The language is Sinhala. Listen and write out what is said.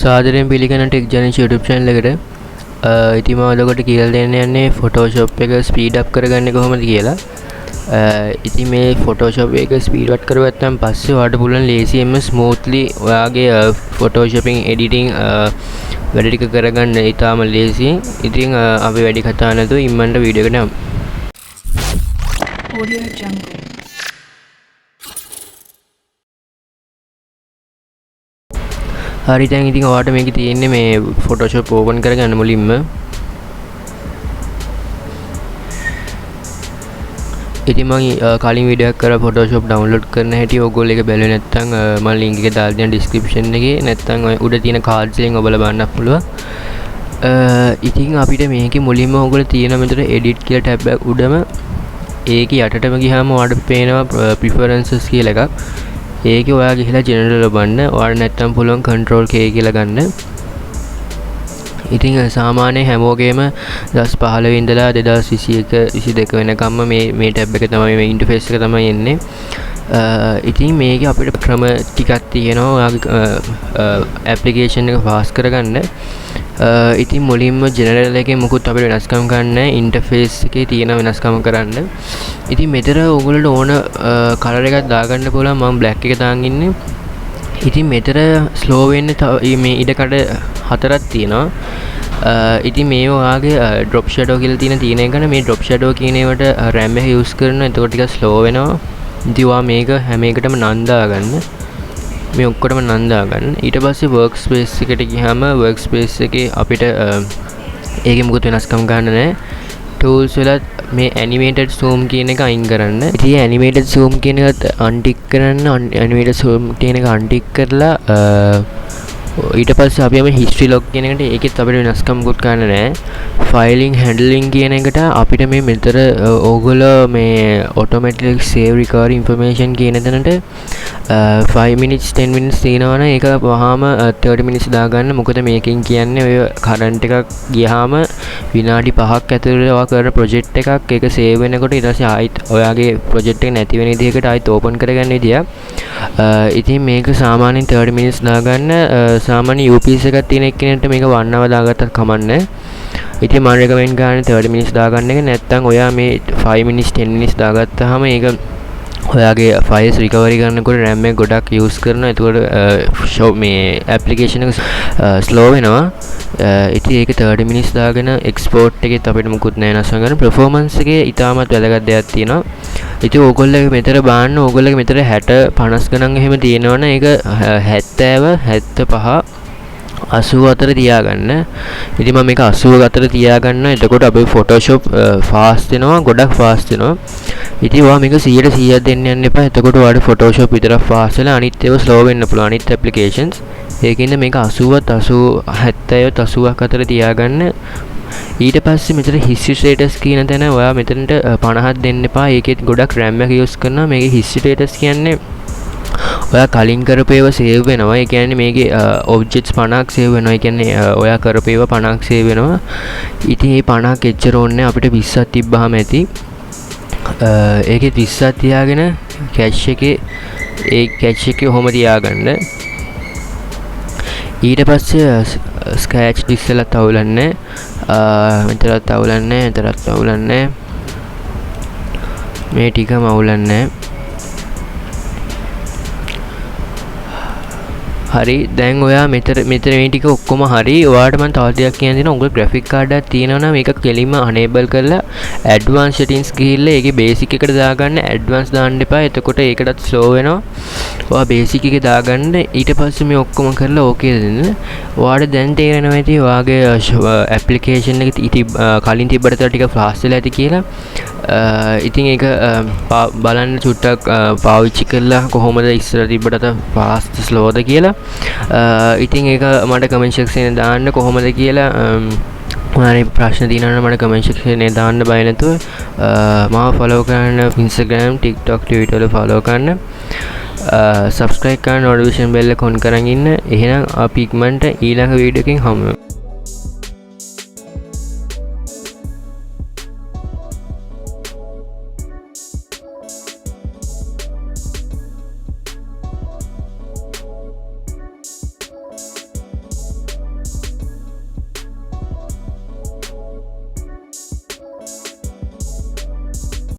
සාදරයෙන් පිළිගන්න ටෙක් ජනේෂ් YouTube channel එකට. ඉතින් මම ඔයගොල්ලෝට කියලා දෙන්න යන්නේ Photoshop එක ස්පීඩ් අප් කරගන්නේ කොහොමද කියලා. ඉතින් මේ Photoshop එක ස්පීඩ් අප් කරගත්තාන් පස්සේ ඔයාලට පුළුවන් ලේසියෙන්ම smoothly ඔයාගේ Photoshopping editing වැඩ ටික කරගන්න ඉතාම ලේසියෙන්. ඉතින් අපි වැඩි කතා නැතුව ඉම්මන්ට වීඩියෝ එකට යමු. Audio Jungle. හරි දැන් ඉතින් ඔයාලට මේකේ තියෙන්නේ මේ Photoshop open කරගන්න මුලින්ම. ඉතින් මම කලින් වීඩියෝ එකක් කරා Photoshop download කරන හැටි ඕගොල්ලෝ ඒක බැලුවේ නැත්නම් මම link එක දාලා දෙන description එකේ නැත්නම් ඔය උඩ තියෙන cards එකෙන් ඔබලා බලන්න පුළුවන්. ඉතින් අපිට මේකේ මුලින්ම ඕගොල්ලෝ තියෙන මෙතන edit කියලා tab එක උඩම ඒකේ යටටම ගියාම ඔයාලට පේනවා preferences කියලා එකක්. ඒකේ ඔයා ගිහලා general ලබන්න. ඔයාලට නැත්තම් පුළුවන් control K කියලා ගන්න. ඉතින් සාමාන්‍ය හැමෝගෙම 2015 ඉඳලා 2021 22 වෙනකම්ම මේ ටැබ් එක තමයි මේ ඉන්ටර්ෆේස් එක තමයි එන්නේ. ඉතින් මේකේ අපිට ක්‍රම ටිකක් තියෙනවා ඔයාගේ ඇප්ලිකේෂන් එක ෆාස්ට් කරගන්න. ඉතින් මුලින්ම ජෙනරල් එකේ මුකුත් අපිට වෙනස්කම් ගන්න ඉන්ටර්ෆේස් එකේ තියෙන වෙනස්කම් කරන්න. ඉතින් මෙතන ඕගොල්ලෝ ඕන කලර් එකක් දාගන්න පුළුවන්. මම බ්ලැක් එක දාන් ඉන්නේ. ඉතින් මෙතන ස්ලෝ වෙන්නේ මේ ඉඩකඩ හතරක් තියෙනවා. ඉතින් මේ ඔයාගේ drop shadow කියලා තියෙන එකනේ මේ drop shadow කියන ඒවට RAM එක use කරනවා. එතකොට ටිකක් slow වෙනවා. ඉතින් ඔයා මේක හැම එකටම නන්දා ගන්න. මේ ඔක්කොටම නන්දා ගන්න. ඊට පස්සේ workspace එකට ගියාම workspace එකේ අපිට ඒකේ මොකද වෙනස්කම් ගන්න නැහැ. tools වල මේ animated zoom කියන එක අයින් කරන්න. ඉතින් animated zoom කියන එකත් untick කරන්න. animated zoom කියන එක untick කරලා ඊට පස්සේ අපි යමු history log කියන එකට. ඒකෙත් අපිට වෙනස්කම් මොකුත් ගන්න නැහැ. filing handling කියන එකට අපිට මේ මෙතන ඕගොල්ලෝ මේ automatic save recovery information කියන තැනට 5 minutes 10 minutes තියෙනවනේ ඒක වහාම 30 minutes දාගන්න. මොකද මේකෙන් කියන්නේ ඔය current එකක් ගියාම විනාඩි 5ක් ඇතුළත ඔයා කරන project එකක් ඒක save වෙනකොට ඊට පස්සේ ආයිත් ඔයාගේ project එක නැති වෙන විදිහකට ආයිත් open කරගන්න විදියක්. ඉතින් මේක සාමාන්‍යයෙන් 30 minutes දාගන්න. සාමාන්‍ය UPS එකක් තියෙන එක්කෙනෙක්ට මේක 1 hour දාගත්තත් කමන්නේ. ඉතින් මම recommend කරන්නේ 30 minutes දාගන්න එක. නැත්නම් ඔයා මේ 5 minutes 10 minutes දාගත්තාම ඒක ඔයාගේ files recovery කරනකොට RAM එක ගොඩක් use කරනවා. එතකොට මේ application එක slow වෙනවා. ඉතින් ඒක 30 minutes දාගෙන export එකෙත් අපිට මුකුත් නැහැ නසන ගන්න. performance එකේ ඉතාමත් වැදගත් දෙයක් තියෙනවා. ඉතින් ඕගොල්ලෝ මෙතන බලන්න ඕගොල්ලෝගේ මෙතන 60 50 ගණන් එහෙම තියෙනවනේ. ඒක 70 75 80 අතර තියාගන්න. ඉතින් මම මේක 80 අතර තියාගන්න. එතකොට අපේ Photoshop fast වෙනවා, ගොඩක් fast වෙනවා. ඉතින් ඔයා මේක 100% දෙන්න යන්න එපා. එතකොට ඔයාලට Photoshop විතරක් fast වෙලා අනිත් ඒවා slow වෙන්න පුළුවන්. අනිත් applications. ඒකින්ද මේක 80 70 80ක් අතර තියාගන්න. ඊට පස්සේ මෙතන history status කියන තැන ඔයා මෙතනට 50ක් දෙන්න එපා. ඒකෙත් ගොඩක් RAM එක use කරනවා. මේකේ history status කියන්නේ ඔයා කලින් කරපු ඒවා save වෙනවා. ඒ කියන්නේ මේකේ objects 50ක් save වෙනවා. ඒ කියන්නේ ඔයා කරපු ඒවා 50ක් save වෙනවා. ඉතින් මේ 50ක් එච්චර ඕනේ අපිට 20ක් තිබ්බාම ඇති. ඒකේ 20ක් තියාගෙන cache එකේ ඔහොම තියාගන්න. ඊට පස්සේ scratch ඉස්සෙල්ලා තවුලන්නේ. මෙතනත් තවුලන්නේ. මෙතනත් තවුලන්නේ. මේ ටිකම අවුලන්නේ. හරි දැන් ඔයා මෙතන මේ ටික ඔක්කොම හරි. ඔයාලට මම තව දෙයක් කියන්න දෙනවා. උගල graphic card එකක් තියෙනවා නම් මේක කෙලින්ම enable කරලා advanced settings ගිහිල්ලා ඒකේ basic එකට දාගන්න. advanced දාන්න එපා. එතකොට ඒකටත් slow වෙනවා. ඔයා basic එකේ දාගන්න. ඊට පස්සේ මේ ඔක්කොම කරලා okay දෙන්න. ඔයාලට දැන් තේරෙනවා ඇති ඔයාගේ application එක කලින් තිබ්බට ටික fast වෙලා ඇති කියලා. ඉතින් ඒක බලන්න චුට්ටක් පාවිච්චි කරලා කොහොමද ඉස්සර තිබ්බට fast slowද කියලා. ඉතින් ඒක මට comment section එකේ දාන්න කොහොමද කියලා. ඔයාලට ප්‍රශ්න තියෙනවා නම් මට comment section එකේ දාන්න බය නැතුව මාව follow කරන්න Instagram, TikTok, Twitter වල follow කරන්න. subscribe කරන්න notification bell එක on කරන් ඉන්න. එහෙනම් අපි ඉක්මනට ඊළඟ වීඩියෝ එකකින් හමු වෙමු.